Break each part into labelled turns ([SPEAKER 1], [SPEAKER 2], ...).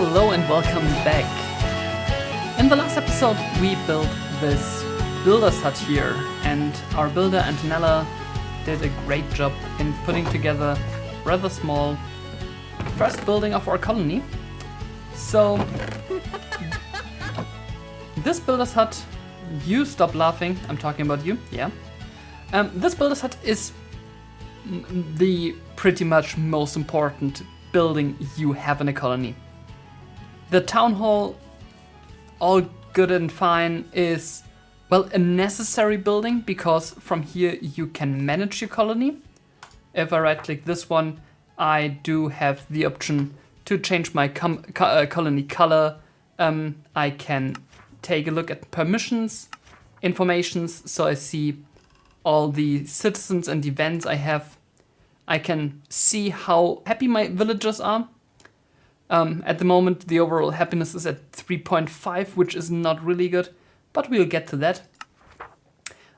[SPEAKER 1] Hello and welcome back. In the last episode we built this builder's hut here, and our builder Antonella did a great job in putting together rather small first building of our colony. So this builder's hut, you stop laughing, I'm talking about you, yeah. This builder's hut is the pretty much most important building you have in a colony. The town hall, all good and fine, is, well, a necessary building because from here you can manage your colony. If I right click this one, I do have the option to change my colony color. I can take a look at permissions, informations, so I see all the citizens and events I have. I can see how happy my villagers are. At the moment, the overall happiness is at 3.5, which is not really good, but we'll get to that.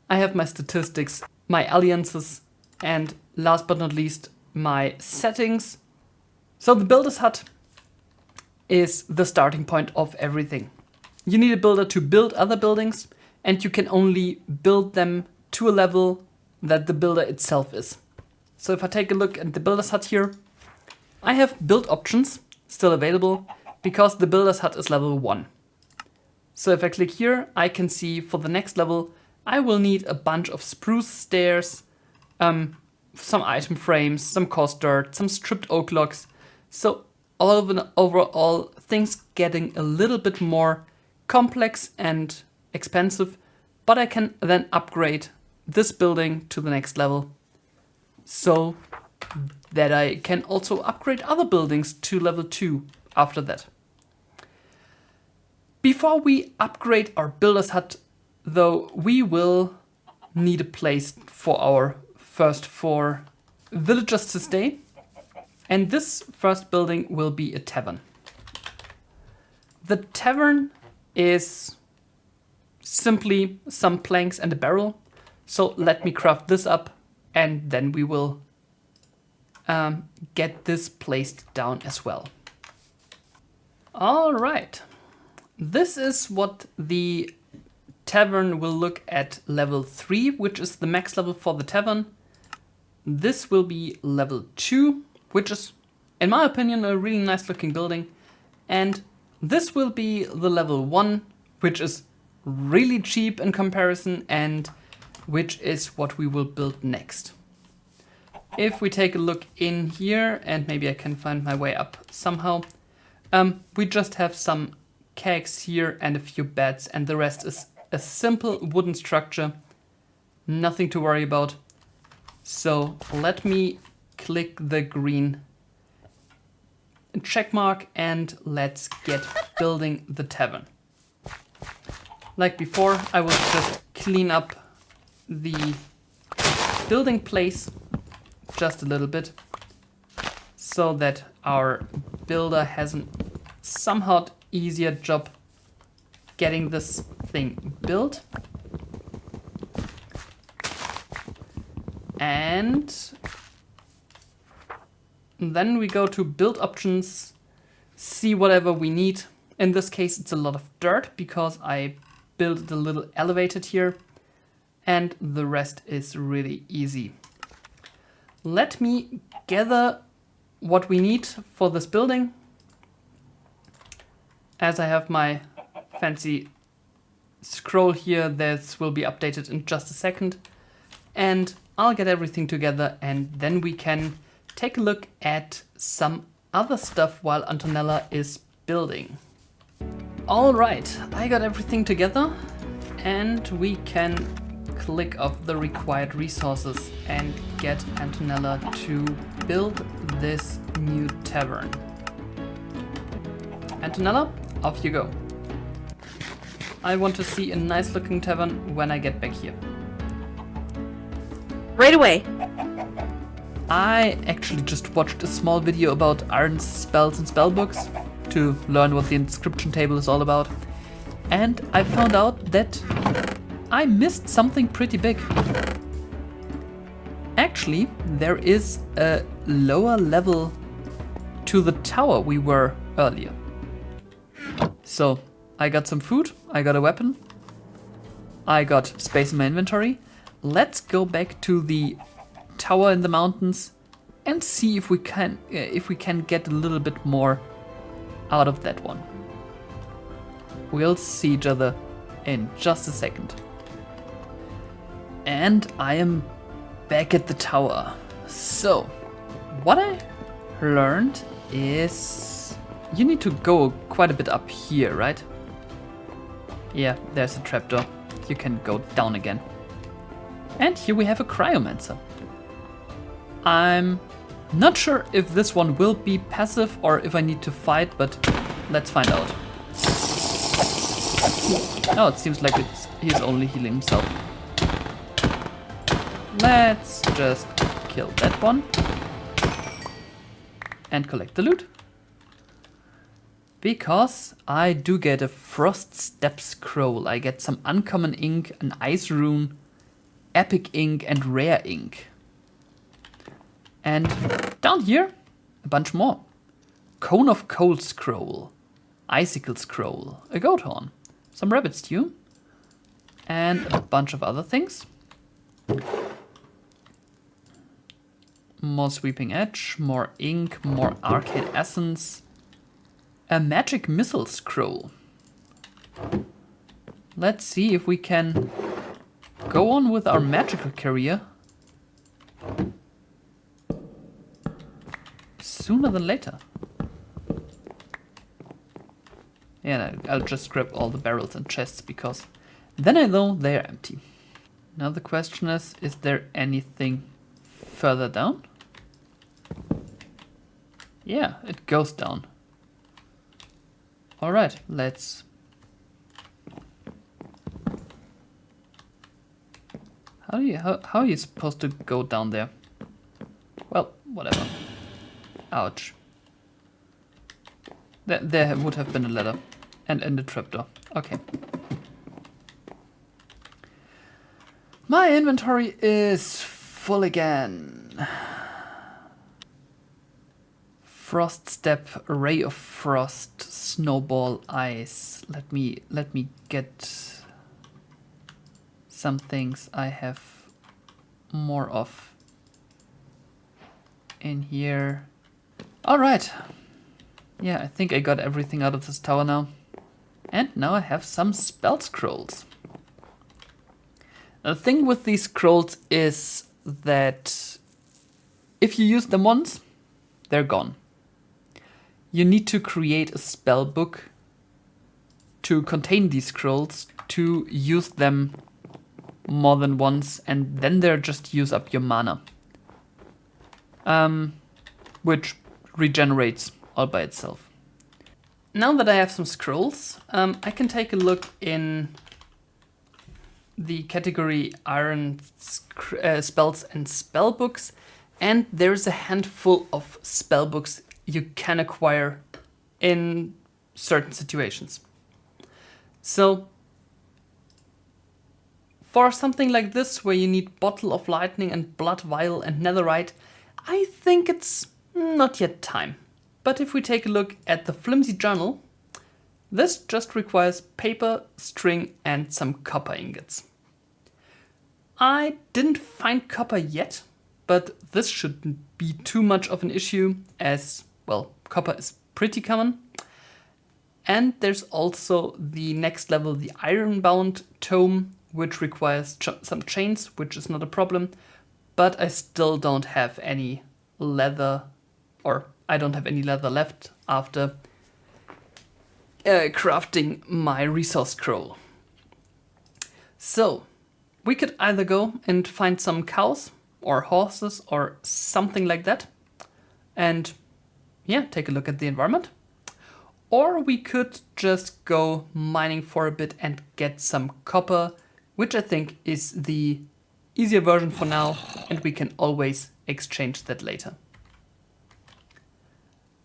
[SPEAKER 1] I have my statistics, my alliances, and last but not least, my settings. So the builder's hut is the starting point of everything. You need a builder to build other buildings, and you can only build them to a level that the builder itself is. So if I take a look at the builder's hut here, I have build options still available because the builder's hut is level 1. So if I click here, I can see for the next level, I will need a bunch of spruce stairs, some item frames, some coarse dirt, some stripped oak logs. So all of an overall, things getting a little bit more complex and expensive, but I can then upgrade this building to the next level so that I can also upgrade other buildings to level 2 after that. Before we upgrade our builder's hut, though, we will need a place for our first 4 villagers to stay. And this first building will be a tavern. The tavern is simply some planks and a barrel. So let me craft this up and then we will get this placed down as well. All right, this is what the tavern will look at level 3, which is the max level for the tavern. This will be level 2, which is, in my opinion, a really nice looking building. And this will be the level 1, which is really cheap in comparison and which is what we will build next. If we take a look in here, and maybe I can find my way up somehow, we just have some kegs here and a few beds, and the rest is a simple wooden structure, nothing to worry about. So let me click the green check mark and let's get building the tavern. Like before, I will just clean up the building place just a little bit so that our builder has a somewhat easier job getting this thing built. And then we go to build options, see whatever we need. In this case, it's a lot of dirt because I built a little elevated here, and the rest is really easy. Let me gather what we need for this building, as I have my fancy scroll here. This will be updated in just a second, and I'll get everything together and then we can take a look at some other stuff while Antonella is building. All right, I got everything together and we can click off the required resources and get Antonella to build this new tavern. Antonella, off you go. I want to see a nice looking tavern when I get back here.
[SPEAKER 2] Right away.
[SPEAKER 1] I actually just watched a small video about Iron's spells and spellbooks to learn what the inscription table is all about. And I found out that I missed something pretty big. Actually, there is a lower level to the tower we were earlier. So I got some food, I got a weapon, I got space in my inventory. Let's go back to the tower in the mountains and see if we can get a little bit more out of that one. We'll see each other in just a second. And I am back at the tower. So, what I learned is you need to go quite a bit up here, right? Yeah, there's a trapdoor. You can go down again. And here we have a cryomancer. I'm not sure if this one will be passive or if I need to fight, but let's find out. Oh, it seems like he's only healing himself. Let's just kill that one. And collect the loot. Because I do get a Frost Step Scroll. I get some uncommon ink, an ice rune, epic ink, and rare ink. And down here, a bunch more. Cone of Cold Scroll, Icicle Scroll, a goat horn, some rabbit stew, and a bunch of other things. More Sweeping Edge, more ink, more Arcade Essence, a Magic Missile Scroll. Let's see if we can go on with our magical career sooner than later. Yeah, I'll just grab all the barrels and chests because then I know they're empty. Now the question is there anything further down? Yeah, it goes down. Alright, let's... How are you supposed to go down there? Well, whatever. Ouch. There would have been a ladder. And a trapdoor. Okay. My inventory is full again. Frost Step, Ray of Frost, Snowball, Ice. Let me get some things I have more of in here. All right. Yeah, I think I got everything out of this tower now. And now I have some spell scrolls. The thing with these scrolls is that if you use them once, they're gone. You need to create a spell book to contain these scrolls to use them more than once, and then they're just use up your mana. Which regenerates all by itself. Now that I have some scrolls, I can take a look in the category Iron Spells and Spellbooks, and there's a handful of spellbooks you can acquire in certain situations. So, for something like this, where you need Bottle of Lightning and Blood Vial and Netherite, I think it's not yet time. But if we take a look at the Flimsy Journal, this just requires paper, string, and some copper ingots. I didn't find copper yet, but this shouldn't be too much of an issue as, well, copper is pretty common. And there's also the next level, the Ironbound Tome, which requires some chains, which is not a problem. But I still don't have any leather, or I don't have any leather left after crafting my resource scroll. So, we could either go and find some cows or horses or something like that and yeah, take a look at the environment. Or we could just go mining for a bit and get some copper, which I think is the easier version for now, and we can always exchange that later.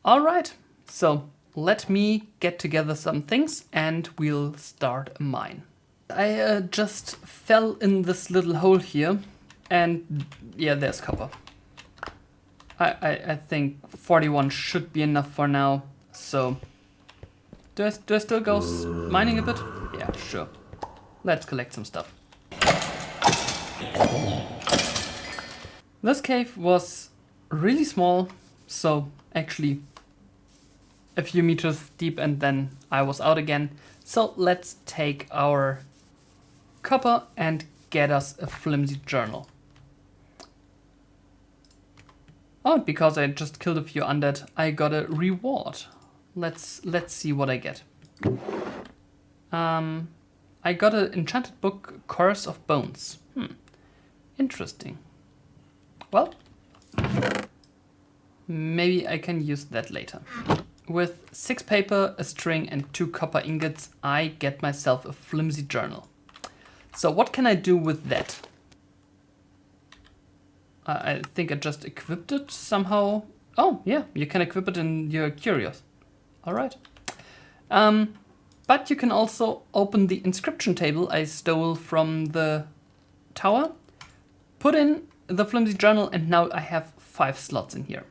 [SPEAKER 1] Alright, so let me get together some things and we'll start a mine. I just fell in this little hole here and yeah, there's copper. I think 41 should be enough for now, so Do I still go mining a bit? Yeah, sure. Let's collect some stuff. This cave was really small, so actually a few meters deep, and then I was out again. So let's take our copper and get us a flimsy journal. Oh, because I just killed a few undead, I got a reward. Let's see what I get. I got an enchanted book, Curse of Bones. Interesting. Well, maybe I can use that later. With 6 paper, a string, and 2 copper ingots, I get myself a flimsy journal. So what can I do with that? I think I just equipped it somehow. Oh, yeah, you can equip it in your curios. All right. But you can also open the inscription table I stole from the tower, put in the flimsy journal, and now I have 5 slots in here.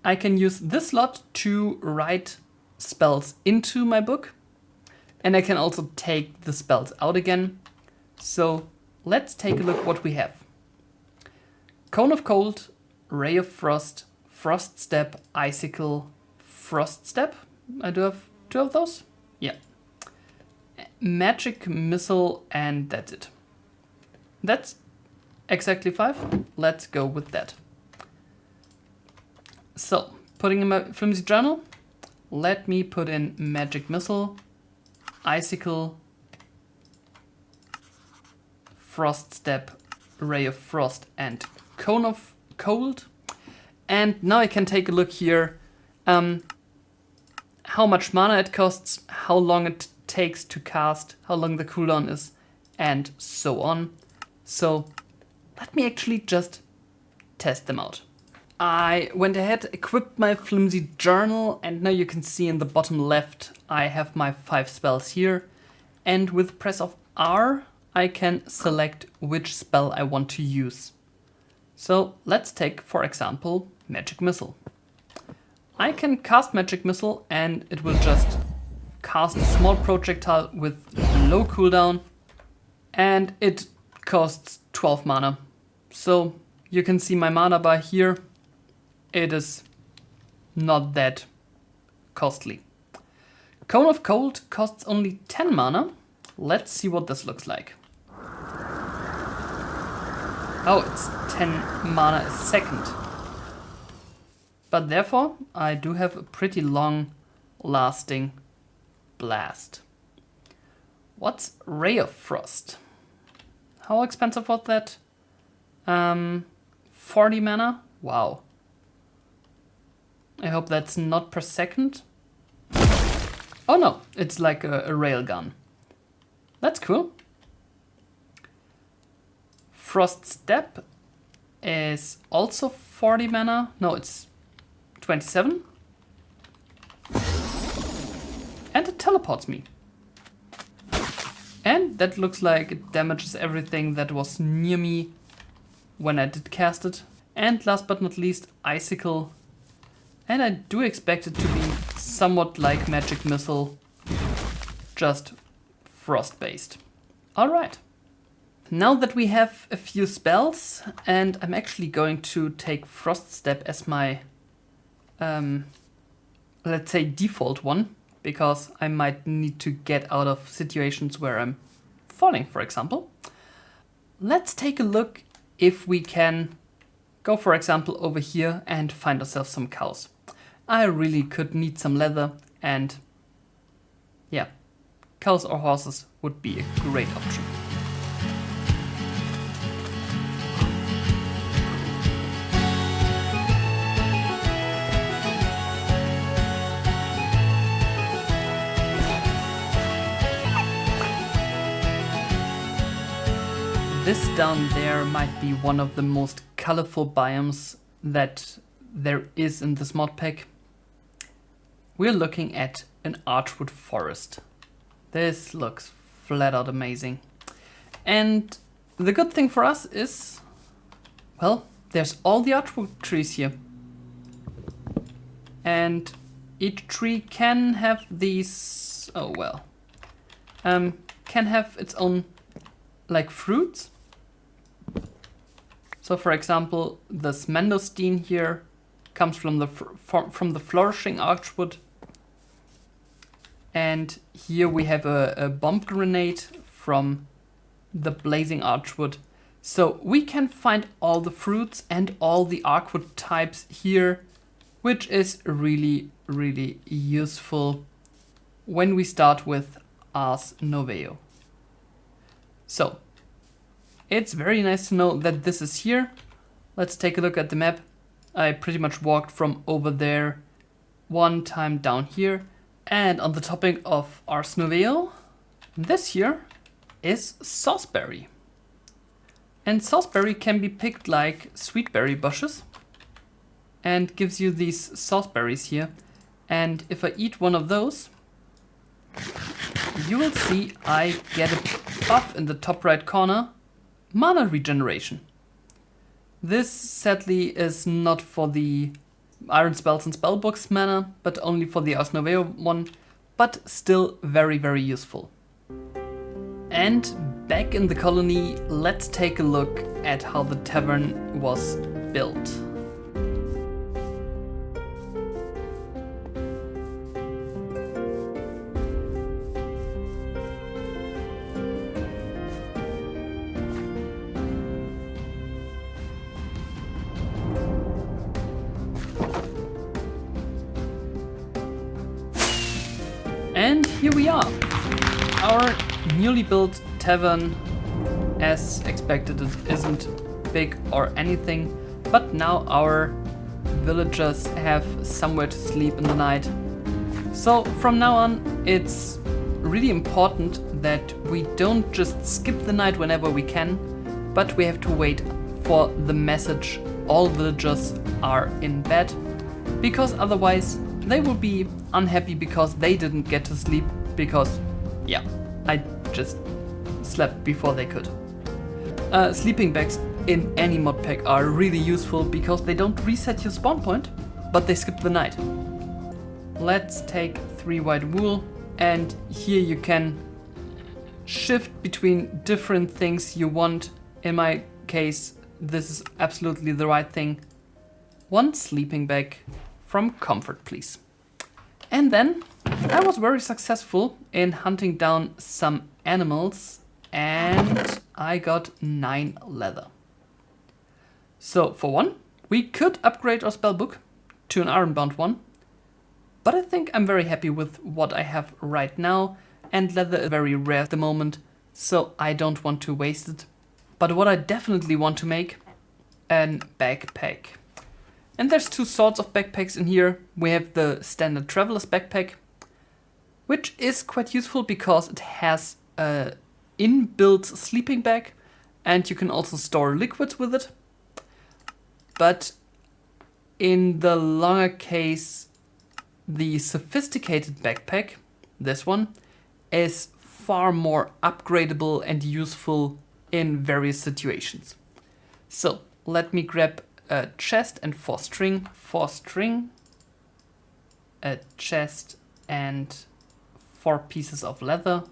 [SPEAKER 1] I can use this slot to write spells into my book, and I can also take the spells out again. So let's take a look what we have. Cone of Cold, Ray of Frost, Frost Step, Icicle, Frost Step. I do have 2 of those. Yeah. Magic Missile, and that's it. That's exactly 5. Let's go with that. So, putting in my flimsy journal, let me put in Magic Missile, Icicle, Frost Step, Ray of Frost, and Cone of Cold. And now I can take a look here, how much mana it costs, how long it takes to cast, how long the cooldown is, and so on. So let me actually just test them out. I went ahead, equipped my flimsy journal, and now you can see in the bottom left I have my 5 spells here, and with press of R I can select which spell I want to use. So let's take, for example, Magic Missile. I can cast Magic Missile and it will just cast a small projectile with low cooldown, and it costs 12 mana. So you can see my mana bar here. It is not that costly. Cone of Cold costs only 10 mana. Let's see what this looks like. Oh, it's 10 mana a second. But therefore, I do have a pretty long lasting blast. What's Ray of Frost? How expensive was that? 40 mana? Wow. I hope that's not per second. Oh no, it's like a railgun. That's cool. Frost Step is also 40 mana. No, it's 27. And it teleports me. And that looks like it damages everything that was near me when I did cast it. And last but not least, Icicle. And I do expect it to be somewhat like Magic Missile, just frost based. Alright. Now that we have a few spells, and I'm actually going to take Frost Step as my, let's say, default one, because I might need to get out of situations where I'm falling, for example. Let's take a look if we can go, for example, over here and find ourselves some cows. I really could need some leather, and yeah, cows or horses would be a great option. This down there might be one of the most colorful biomes that there is in this mod pack. We're looking at an archwood forest. This looks flat out amazing. And the good thing for us is, well, there's all the archwood trees here. And Each tree can have these, oh well, can have its own like fruits. So for example, this mangosteen here comes from the flourishing archwood. And here we have a bomb grenade from the blazing archwood. So we can find all the fruits and all the archwood types here, which is really, really useful when we start with Ars Noveau. So it's very nice to know that this is here. Let's take a look at the map. I pretty much walked from over there one time down here. And on the topic of Ars Noveau, this here is sauceberry. And sauceberry can be picked like sweetberry bushes and gives you these sauceberries here. And if I eat one of those, you will see I get a buff in the top right corner, mana regeneration. This sadly is not for the Iron Spells and Spellbooks mana, but only for the Ars Noveau one, but still very, very useful. And back in the colony, let's take a look at how the tavern was built. And here we are. Our newly built tavern, as expected, it isn't big or anything, but now our villagers have somewhere to sleep in the night. So from now on, it's really important that we don't just skip the night whenever we can, but we have to wait for the message all villagers are in bed, because otherwise they will be unhappy because they didn't get to sleep, because, yeah, I just slept before they could. Sleeping bags in any mod pack are really useful because they don't reset your spawn point, but they skip the night. Let's take 3 white wool, and here you can shift between different things you want. In my case, this is absolutely the right thing. 1 sleeping bag from Comfort, please. And then I was very successful in hunting down some animals, and I got 9 leather. So for one, we could upgrade our spellbook to an ironbound one, but I think I'm very happy with what I have right now, and leather is very rare at the moment, so I don't want to waste it. But what I definitely want to make, an backpack. And there's 2 sorts of backpacks in here. We have the standard traveler's backpack, which is quite useful because it has a inbuilt sleeping bag, and you can also store liquids with it. But in the longer case, the sophisticated backpack, this one, is far more upgradable and useful in various situations. So let me grab a chest and 4 string, a chest and 4 pieces of leather.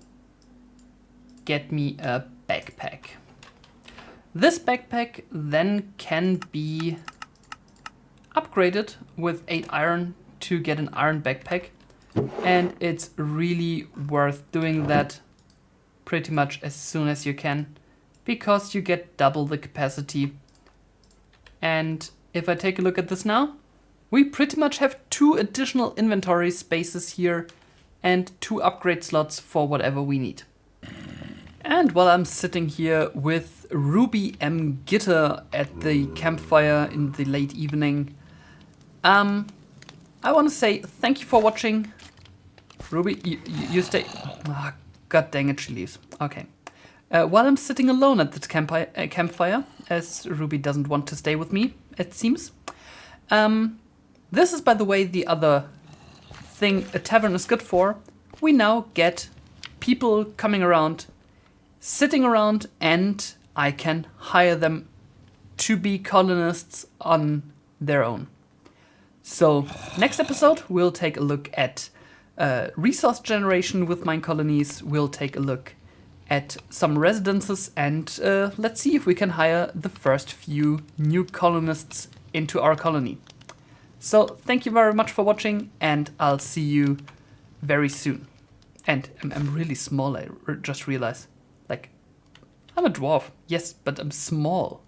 [SPEAKER 1] Get me a backpack. This backpack then can be upgraded with 8 iron to get an iron backpack, and it's really worth doing that pretty much as soon as you can, because you get double the capacity. And if I take a look at this now, we pretty much have 2 additional inventory spaces here and 2 upgrade slots for whatever we need. And while I'm sitting here with Ruby M. Gitter at the campfire in the late evening, I want to say thank you for watching. Ruby, you stay. Oh, God dang it, she leaves. Okay. While I'm sitting alone at the campfire, as Ruby doesn't want to stay with me, it seems. This is, by the way, the other thing a tavern is good for. We now get people coming around, sitting around, and I can hire them to be colonists on their own. So next episode, we'll take a look at resource generation with mine colonies. We'll take a look at some residences, and let's see if we can hire the first few new colonists into our colony. So thank you very much for watching, and I'll see you very soon. And I'm really small, I just realized. Like, I'm a dwarf, yes, but I'm small.